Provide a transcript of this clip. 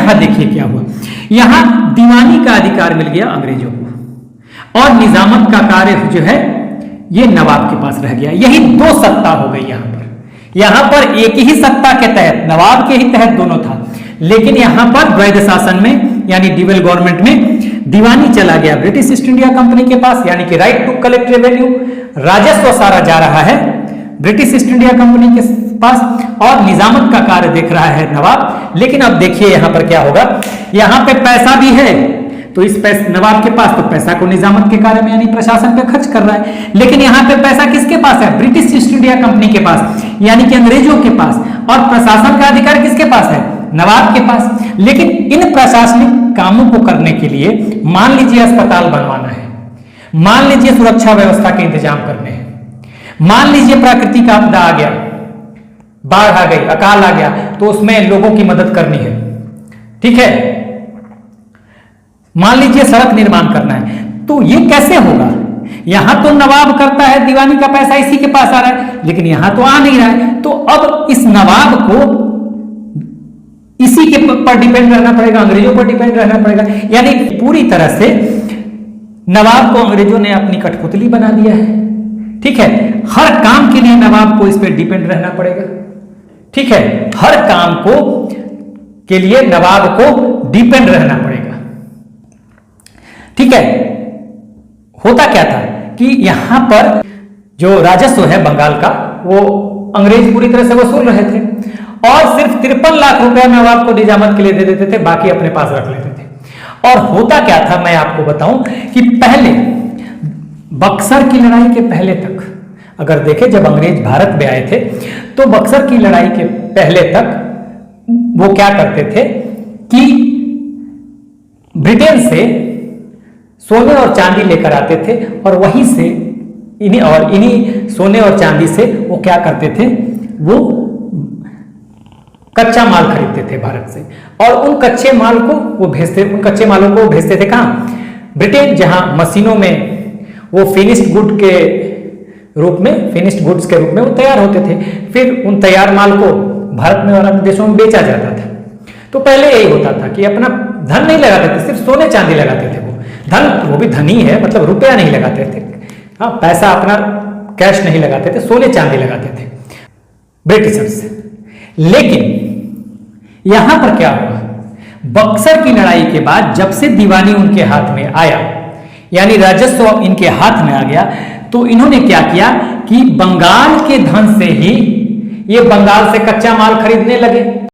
यहां देखिए क्या हुआ, यहां दीवानी का अधिकार मिल गया अंग्रेजों को और निजामत का कार्य जो है ये नवाब के पास रह गया। यही दो सत्ता हो गई यहां पर एक ही सत्ता के तहत, नवाब के ही तहत दोनों था, लेकिन यहां पर द्वैध शासन में यानी ड्यूअल गवर्नमेंट में दीवानी चला गया ब्रिटिश ईस्ट इंडिया कंपनी के पास, यानी कि राइट टू कलेक्ट रेवेन्यू, राजस्व सारा जा रहा है ब्रिटिश ईस्ट इंडिया कंपनी के पास और निजामत का कार्य देख रहा है नवाब। लेकिन अब देखिए यहां पर क्या होगा, यहां पे पैसा भी है तो इस पैसे नवाब के पास, तो पैसा को निजामत के कार्य में यानी प्रशासन पे खर्च कर रहा है, लेकिन यहां पे पैसा किसके पास है, ब्रिटिश ईस्ट इंडिया कंपनी के पास यानी कि अंग्रेजों के पास, और प्रशासन का अधिकार किसके पास है, नवाब के पास। लेकिन इन प्रशासनिक कामों को करने के लिए मान लीजिए अस्पताल बनवाना है, मान लीजिए सुरक्षा व्यवस्था के इंतजाम करने हैं, मान लीजिए प्राकृतिक आपदा आ गया, बाढ़ आ गई, अकाल आ गया, तो उसमें लोगों की मदद करनी है, ठीक है, मान लीजिए सड़क निर्माण करना है, तो ये कैसे होगा, यहां तो नवाब करता है, दीवानी का पैसा इसी के पास आ रहा है, लेकिन यहां तो आ नहीं रहा है, तो अब इस नवाब को इसी के पर डिपेंड रहना पड़ेगा, अंग्रेजों पर डिपेंड रहना पड़ेगा, यानी पूरी तरह से नवाब को अंग्रेजों ने अपनी कठपुतली बना दिया है, ठीक है, हर काम के लिए नवाब को इस पर डिपेंड रहना पड़ेगा, ठीक है, हर काम को के लिए नवाब को डिपेंड रहना पड़ेगा, ठीक है। होता क्या था कि यहां पर जो राजस्व है बंगाल का वो अंग्रेज पूरी तरह से वसूल रहे थे और सिर्फ 53 लाख रुपए नवाब को निजामत के लिए दे देते थे, बाकी अपने पास रख लेते थे। और होता क्या था मैं आपको बताऊं कि पहले बक्सर की लड़ाई के पहले तक अगर देखें, जब अंग्रेज भारत में आए थे तो बक्सर की लड़ाई के पहले तक वो क्या करते थे कि ब्रिटेन से सोने और चांदी लेकर आते थे और वहीं से इन्हीं सोने और चांदी से वो क्या करते थे, वो कच्चा माल खरीदते थे भारत से और उन कच्चे माल को वो भेजते, उन कच्चे मालों को भेजते थे कहाँ, ब्रिटेन, जहां मशीनों में वो फिनिश्ड गुड के रूप में, फिनिश्ड गुड्स के रूप में वो तैयार होते थे, फिर उन तैयार माल को भारत में और अन्य देशों में बेचा जाता था। तो पहले यही होता था कि अपना धन नहीं लगाते थे, सिर्फ सोने चांदी लगाते थे, वो धन, वो भी धनी है, मतलब रुपया नहीं लगाते थे, हाँ, पैसा अपना कैश नहीं लगाते थे, सोने चांदी लगाते थे ब्रिटिशर्स। लेकिन यहां पर क्या हुआ, बक्सर की लड़ाई के बाद जब से दीवानी उनके हाथ में आया, यानी राजस्व इनके हाथ में आ गया, तो इन्होंने क्या किया कि बंगाल के धन से ही ये बंगाल से कच्चा माल खरीदने लगे।